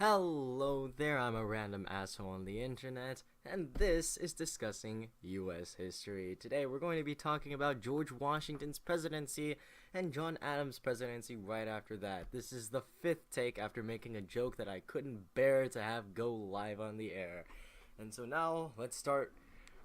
Hello there, I'm a random asshole on the internet, and this is Discussing U.S. History. Today we're going to be talking about George Washington's presidency and John Adams' presidency right after that. This is the fifth take after making a joke that I couldn't bear to have go live on the air. And so now, let's start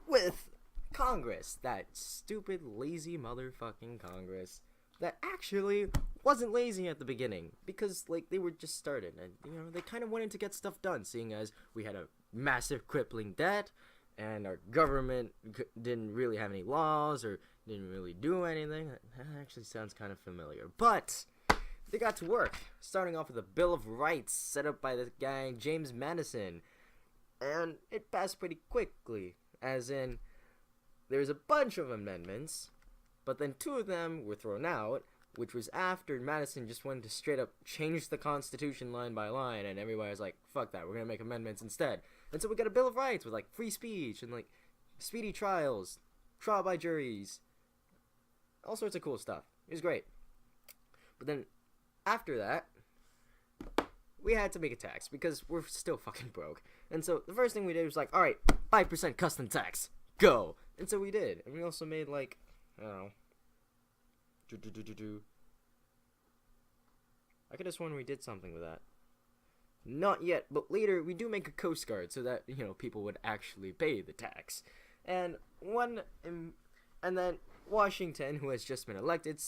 with Congress. That stupid, lazy motherfucking Congress that actually wasn't lazy at the beginning because they were just started and they kind of wanted to get stuff done, seeing as we had a massive crippling debt and our government didn't really have any laws or didn't really do anything. That actually sounds kind of familiar, but they got to work, starting off with a Bill of Rights set up by the guy James Madison, and it passed pretty quickly, as in there's a bunch of amendments, but then two of them were thrown out, which was after Madison just wanted to straight up change the Constitution line by line, and everybody was like, fuck that, we're gonna make amendments instead. And so we got a Bill of Rights with free speech and speedy trials, trial by juries, all sorts of cool stuff. It was great. But then after that, we had to make a tax because we're still fucking broke. And so the first thing we did was alright, 5% custom tax, go! And so we did. And we also made I don't know. I could have sworn we did something with that. Not yet, but later we do make a Coast Guard so that, people would actually pay the tax. And then Washington, who has just been elected,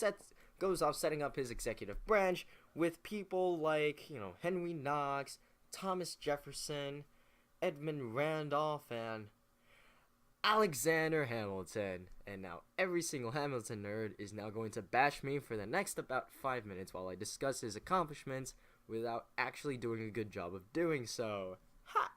goes off setting up his executive branch with people like, Henry Knox, Thomas Jefferson, Edmund Randolph, and Alexander Hamilton. And now every single Hamilton nerd is now going to bash me for the next about 5 minutes while I discuss his accomplishments without actually doing a good job of doing so. Ha!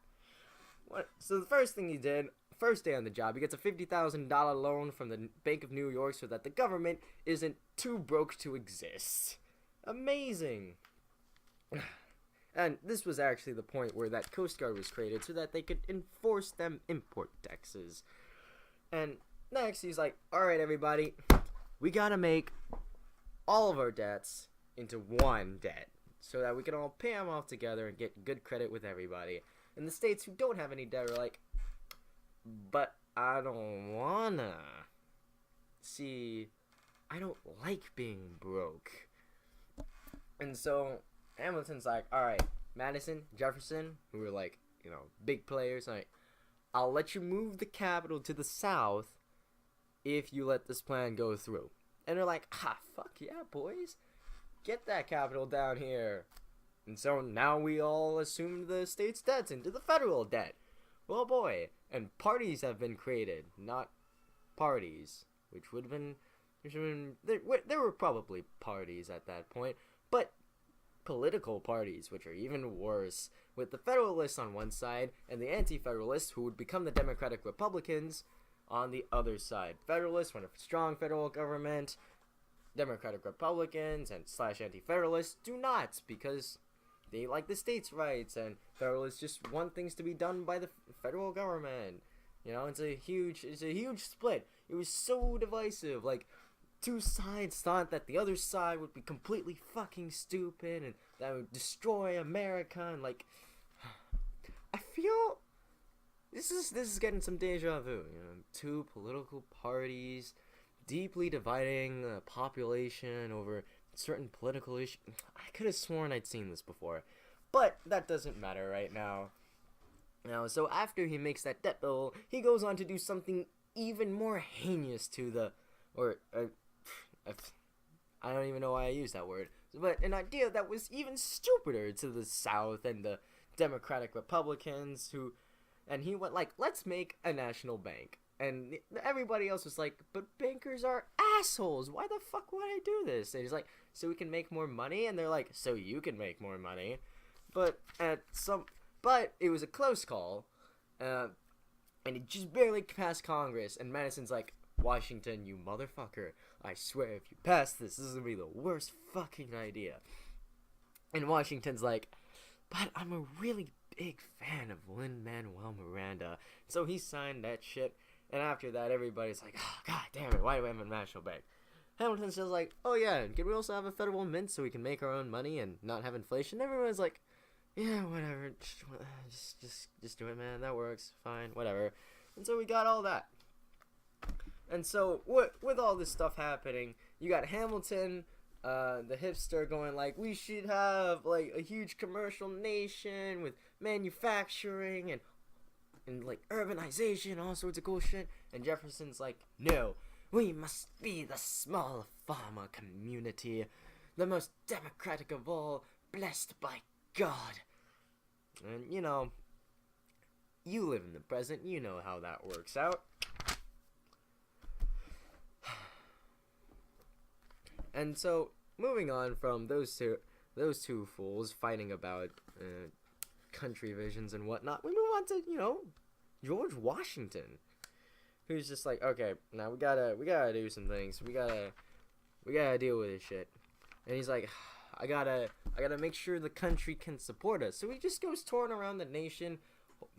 So the first thing he did, first day on the job, he gets a $50,000 loan from the Bank of New York so that the government isn't too broke to exist. Amazing! And this was actually the point where that Coast Guard was created so that they could enforce them import taxes. And next, he's like, alright everybody, we gotta make all of our debts into one debt so that we can all pay them off together and get good credit with everybody. And the states who don't have any debt are like, but I don't wanna. See, I don't like being broke. And so Hamilton's like, alright, Madison, Jefferson, who were big players, I'll let you move the capital to the south if you let this plan go through. And they're like, fuck yeah, boys. Get that capital down here. And so now we all assumed the state's debts into the federal debt. Well, boy. And parties have been created, not parties, which would have been, there were probably parties at that point, but political parties, which are even worse, with the Federalists on one side and the Anti-Federalists, who would become the Democratic Republicans, on the other side. Federalists want a strong federal government. Democratic Republicans and / Anti-Federalists do not, because they like the states' rights, and Federalists just want things to be done by the federal government. It's a huge split. It was so divisive. Two sides thought that the other side would be completely fucking stupid and that would destroy America, and I feel this is getting some deja vu. Two political parties deeply dividing the population over certain political issues. I could have sworn I'd seen this before, but that doesn't matter right now. So after he makes that debt bill, he goes on to do something even more heinous to I don't even know why I used that word, but an idea that was even stupider to the South and the Democratic Republicans and he went let's make a national bank. And everybody else was like, but bankers are assholes. Why the fuck would I do this? And he's like, so we can make more money? And they're like, so you can make more money. But it was a close call. And it just barely passed Congress. And Madison's like, Washington, you motherfucker. I swear if you pass this is gonna be the worst fucking idea. And Washington's like, but I'm a really big fan of Lin-Manuel Miranda. So he signed that shit. And after that, everybody's like, oh, god damn it, why do we have a national bank? Hamilton says oh yeah, can we also have a federal mint so we can make our own money and not have inflation? Everyone's like, yeah, whatever, just do it, man. That works, fine, whatever. And so we got all that. And so with all this stuff happening, you got Hamilton, the hipster, going like, we should have like a huge commercial nation with manufacturing and like urbanization, all sorts of cool shit. And Jefferson's like, no, we must be the small farmer community, the most democratic of all, blessed by God. And you know, you live in the present, you know how that works out. And so, moving on from those two fools fighting about country visions and whatnot, we move on to, you know, George Washington, who's just like, okay, now we gotta do some things. We gotta deal with this shit. And he's like, I gotta make sure the country can support us. So he just goes touring around the nation,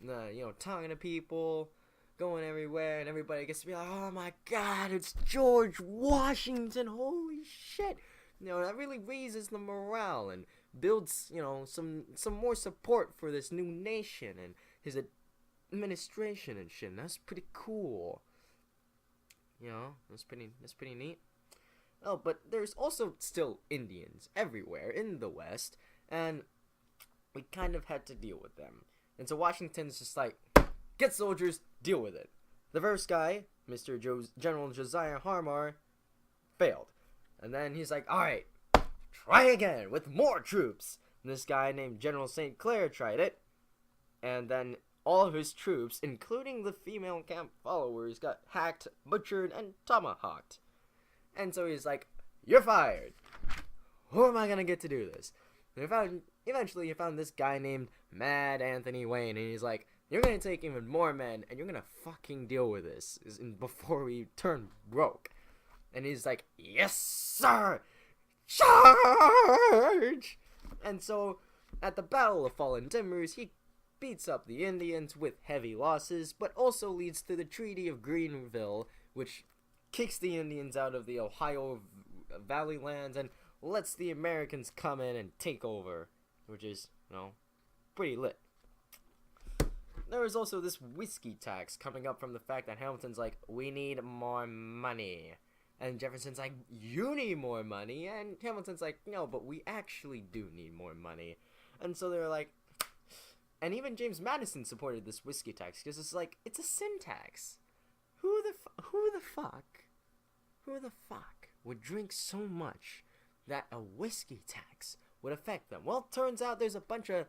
you know, talking to people, going everywhere, and everybody gets to be like, oh my God, it's George Washington, holy shit. You know, that really raises the morale and builds, you know, some more support for this new nation and his administration and shit. And that's pretty cool. You know, that's pretty neat. Oh, but there's also still Indians everywhere in the West, and we kind of had to deal with them. And so Washington's just like, get soldiers, deal with it. The first guy, General Josiah Harmar, failed. And then he's like, alright, try again with more troops. And this guy named General St. Clair tried it. And then all of his troops, including the female camp followers, got hacked, butchered, and tomahawked. And so he's like, you're fired. Who am I going to get to do this? And eventually he found this guy named Mad Anthony Wayne. And he's like, you're going to take even more men, and you're going to fucking deal with this before we turn broke. And he's like, yes, sir! Charge! And so, at the Battle of Fallen Timbers, he beats up the Indians with heavy losses, but also leads to the Treaty of Greenville, which kicks the Indians out of the Ohio Valley lands and lets the Americans come in and take over, which is, you know, pretty lit. There was also this whiskey tax coming up from the fact that Hamilton's like, we need more money. And Jefferson's like, you need more money. And Hamilton's like, no, but we actually do need more money. And so they're like, and even James Madison supported this whiskey tax because it's like, it's a sin tax. Who the fuck would drink so much that a whiskey tax would affect them? Well, it turns out there's a bunch of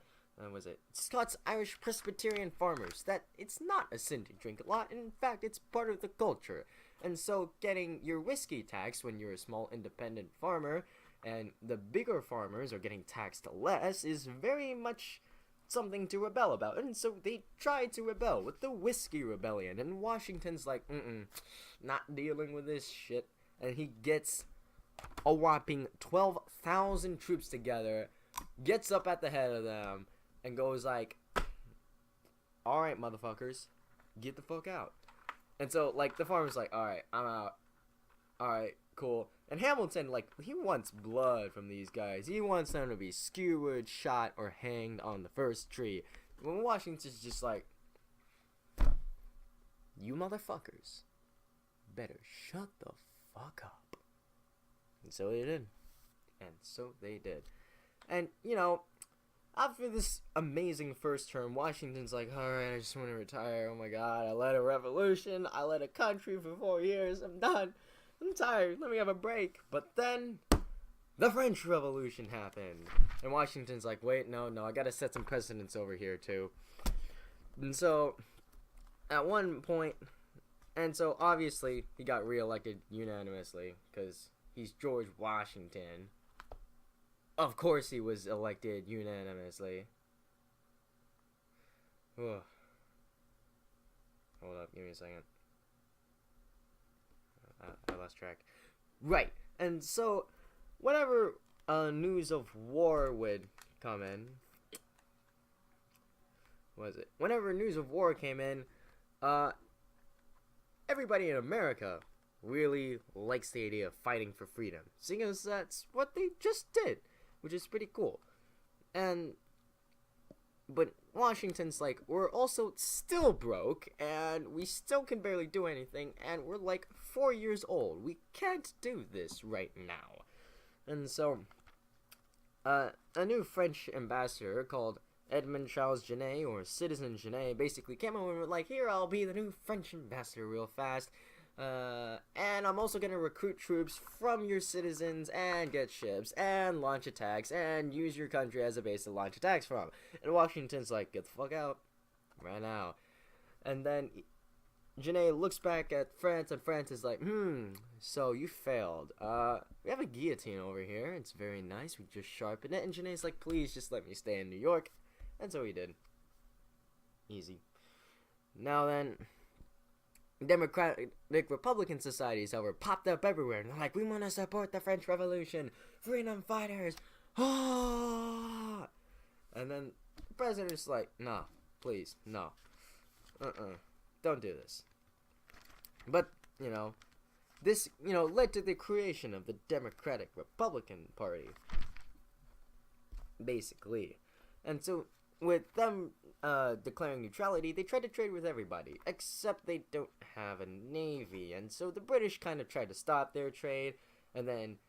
Scots-Irish Presbyterian farmers that it's not a sin to drink a lot, and in fact, it's part of the culture. And so getting your whiskey tax when you're a small independent farmer, and the bigger farmers are getting taxed less, is very much something to rebel about. And so they tried to rebel with the Whiskey Rebellion, and Washington's like, not dealing with this shit. And he gets a whopping 12,000 troops together, gets up at the head of them, and goes like, alright, motherfuckers, get the fuck out. And so, like, the farmer's like, alright, I'm out. Alright, cool. And Hamilton, like, he wants blood from these guys. He wants them to be skewered, shot, or hanged on the first tree. When Washington's just like, you motherfuckers better shut the fuck up. And so they did. And, you know, after this amazing first term, Washington's like, alright, I just want to retire. Oh my God, I led a revolution. I led a country for 4 years. I'm done. I'm tired. Let me have a break. But then the French Revolution happened. And Washington's like, wait, no, I gotta set some precedents over here too. And so, at one point, and so obviously he got reelected unanimously because he's George Washington. Of course he was elected unanimously. Ugh. Hold up, give me a second. I lost track. Right, and so whenever news of war would come in, whenever news of war came in, everybody in America really likes the idea of fighting for freedom, seeing as that's what they just did, which is pretty cool. And but Washington's like, we're also still broke, and we still can barely do anything, and we're like 4 years old. We can't do this right now. And so, a new French ambassador called Edmond Charles Genet, or Citizen Genet, basically came over and was like, here, I'll be the new French ambassador real fast. And I'm also gonna recruit troops from your citizens and get ships and launch attacks and use your country as a base to launch attacks from. And Washington's like, get the fuck out right now. And then Genet looks back at France, and France is like, so you failed. We have a guillotine over here. It's very nice. We just sharpened it. And Genet's like, please just let me stay in New York. And so he did. Easy. Now then, Democratic Republican societies, however, popped up everywhere, and they're like, we want to support the French Revolution, freedom fighters, ah! And then the president's like, nah, please, no, don't do this. But, this, led to the creation of the Democratic Republican Party, basically. And so, with them declaring neutrality, they tried to trade with everybody, except they don't have a navy, and so the British kind of tried to stop their trade, and then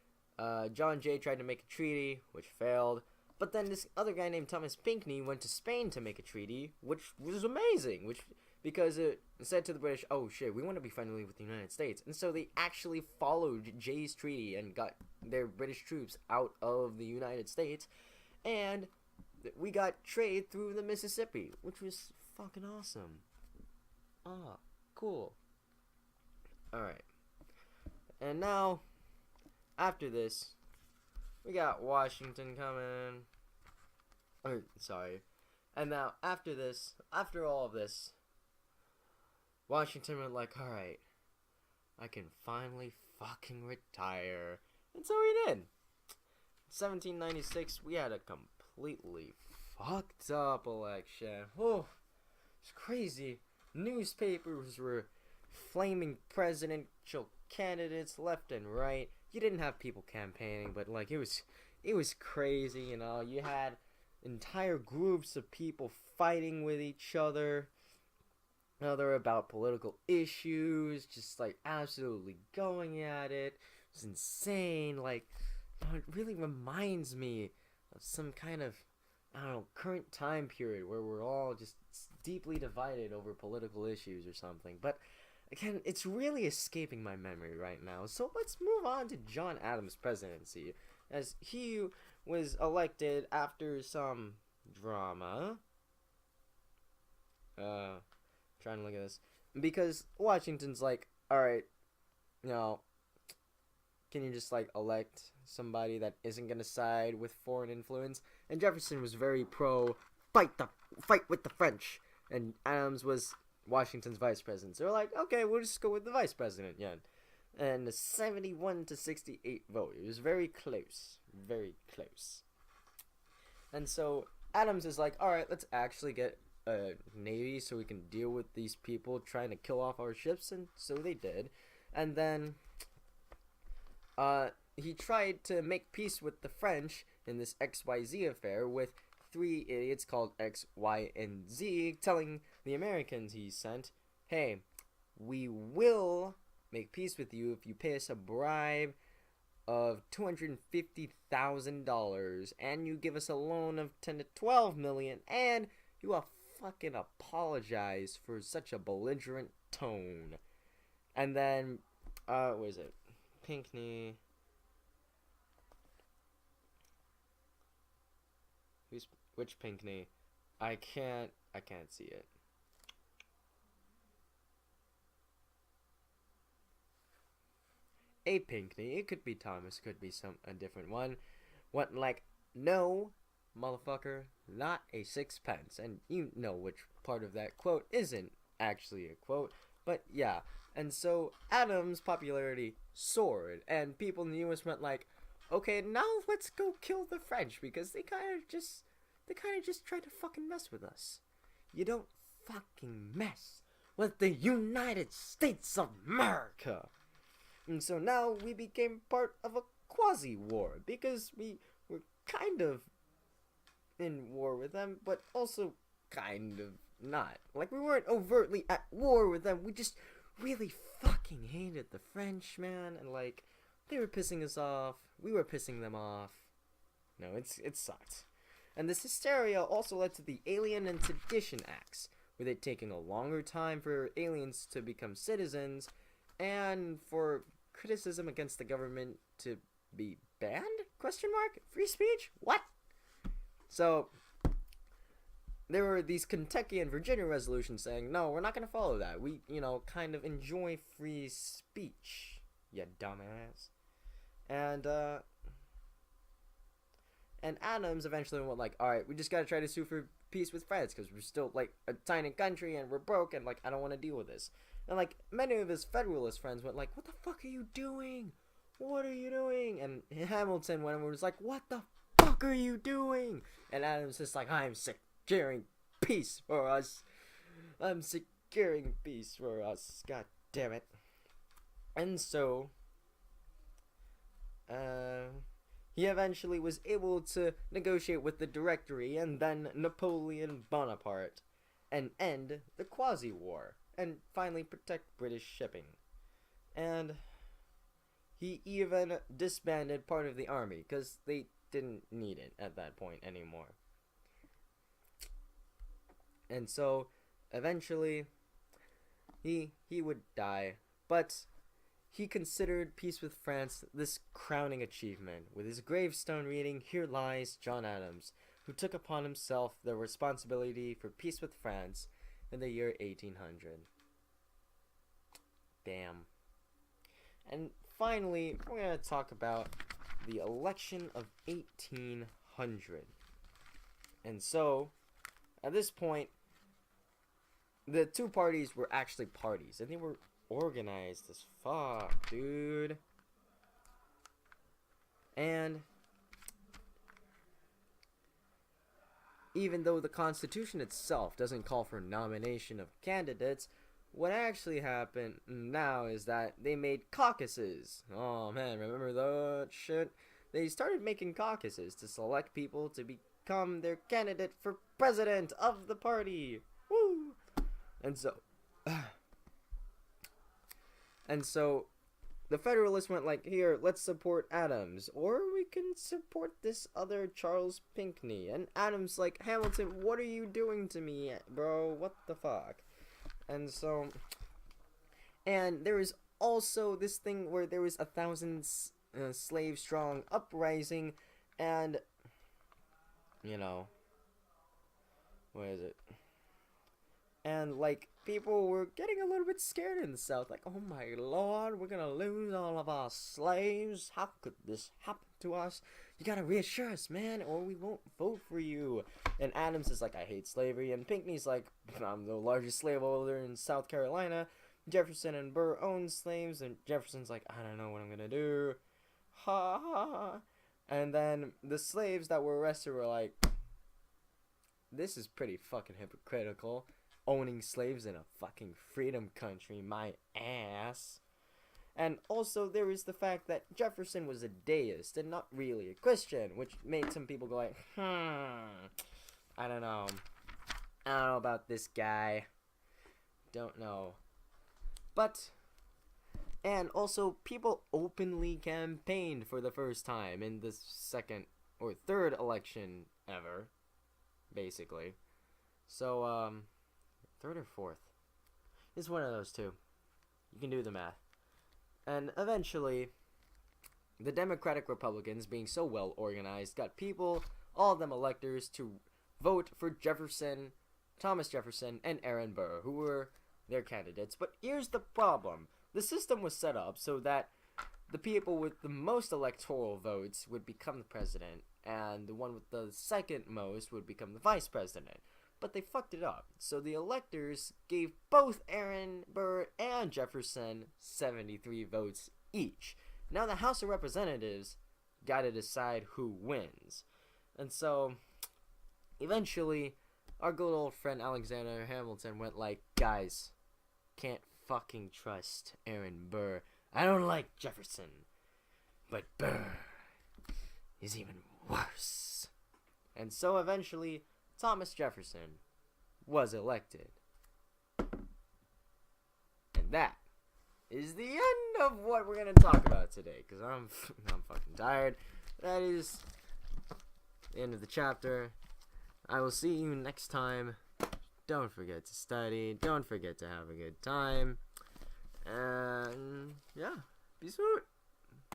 John Jay tried to make a treaty, which failed, but then this other guy named Thomas Pinckney went to Spain to make a treaty, which was amazing, because it said to the British, oh shit, we want to be friendly with the United States, and so they actually followed Jay's treaty and got their British troops out of the United States, and we got trade through the Mississippi, which was fucking awesome. Cool. Alright. And now, after this, we got Washington coming. And now, after all of this, Washington went like, alright, I can finally fucking retire. And so he did. In 1796, we had a completely fucked up election. Oh, it's crazy. Newspapers were flaming presidential candidates left and right. You didn't have people campaigning, but like it was crazy, You had entire groups of people fighting with each other about political issues, just like absolutely going at it. It was insane. Like, it really reminds me of some kind of, current time period where we're all just deeply divided over political issues or something. But again, it's really escaping my memory right now. So let's move on to John Adams' presidency, as he was elected after some drama. Trying to look at this, because Washington's like, alright, can you just like elect somebody that isn't gonna side with foreign influence? And Jefferson was very pro fight with the French, and Adams was Washington's vice president. So they're like, okay, we'll just go with the vice president, And a 71 to 68 vote. It was very close, very close. And so Adams is like, all right, let's actually get a navy so we can deal with these people trying to kill off our ships, and so they did. And then he tried to make peace with the French in this XYZ affair with 3 idiots called X, Y, and Z, telling the Americans he sent, hey, we will make peace with you if you pay us a bribe of $250,000, and you give us a loan of 10 to 12 million, and you will fucking apologize for such a belligerent tone. And then, what is it? Pinckney. Which Pinckney? I can't see it. A Pinckney. It could be Thomas, could be a different one. Went like, no, motherfucker, not a sixpence. And you know which part of that quote isn't actually a quote, but yeah. And so Adams' popularity soared, and people in the U.S. went like, okay, now let's go kill the French, because they kind of just tried to fucking mess with us. You don't fucking mess with the United States of America. And so now we became part of a quasi-war, because we were kind of in war with them, but also kind of not. Like, we weren't overtly at war with them, we just really fucking hated the French, man, and like, they were pissing us off, we were pissing them off. No, it sucked. And this hysteria also led to the Alien and Sedition Acts, with it taking a longer time for aliens to become citizens, and for criticism against the government to be banned? Question mark? Free speech? What? So, there were these Kentucky and Virginia resolutions saying, no, we're not going to follow that. We, kind of enjoy free speech, you dumbass. And Adams eventually went like, alright, we just gotta try to sue for peace with France, because we're still, like, a tiny country, and we're broke, and, like, I don't want to deal with this. And, like, many of his Federalist friends went like, what the fuck are you doing? What are you doing? And Hamilton went and was like, what the fuck are you doing? And Adams is like, I'm securing peace for us. I'm securing peace for us. God damn it. And so, he eventually was able to negotiate with the Directory and then Napoleon Bonaparte and end the Quasi-War and finally protect British shipping. And he even disbanded part of the army because they didn't need it at that point anymore. And so eventually he would die, but he considered peace with France this crowning achievement, with his gravestone reading, "Here lies John Adams, who took upon himself the responsibility for peace with France in the year 1800. Damn. And finally, we're going to talk about the election of 1800. And so, at this point, the two parties were actually parties, and they were organized as fuck, dude. And even though the Constitution itself doesn't call for nomination of candidates, what actually happened now is that they made caucuses. Oh man, remember that shit? They started making caucuses to select people to become their candidate for president of the party. Woo! And so the Federalists went like, here, let's support Adams, or we can support this other Charles Pinckney. And Adams like, Hamilton, what are you doing to me, bro? What the fuck? And so, and there was also this thing where there was 1,000 slave strong uprising, and what is it? And, like, people were getting a little bit scared in the South. Like, oh my lord, we're gonna lose all of our slaves. How could this happen to us? You gotta reassure us, man, or we won't vote for you. And Adams is like, I hate slavery. And Pinckney's like, I'm the largest slaveholder in South Carolina. Jefferson and Burr owned slaves. And Jefferson's like, I don't know what I'm gonna do. Ha ha ha. And then the slaves that were arrested were like, this is pretty fucking hypocritical. Owning slaves in a fucking freedom country, my ass. And also there is the fact that Jefferson was a deist and not really a Christian, which made some people go like, I don't know about this guy. Don't know. But, and also people openly campaigned for the first time in the second or third election ever, basically. So, third or fourth? It's one of those two. You can do the math. And eventually, the Democratic Republicans, being so well organized, got people, all of them electors, to vote for Jefferson, Thomas Jefferson, and Aaron Burr, who were their candidates. But here's the problem. The system was set up so that the people with the most electoral votes would become the president, and the one with the second most would become the vice president. But they fucked it up. So the electors gave both Aaron Burr and Jefferson 73 votes each. Now the House of Representatives gotta decide who wins. And so, eventually, our good old friend Alexander Hamilton went like, guys, can't fucking trust Aaron Burr. I don't like Jefferson, but Burr is even worse. And so eventually, Thomas Jefferson was elected. And that is the end of what we're going to talk about today, because I'm fucking tired. That is the end of the chapter. I will see you next time. Don't forget to study. Don't forget to have a good time. And yeah, peace out.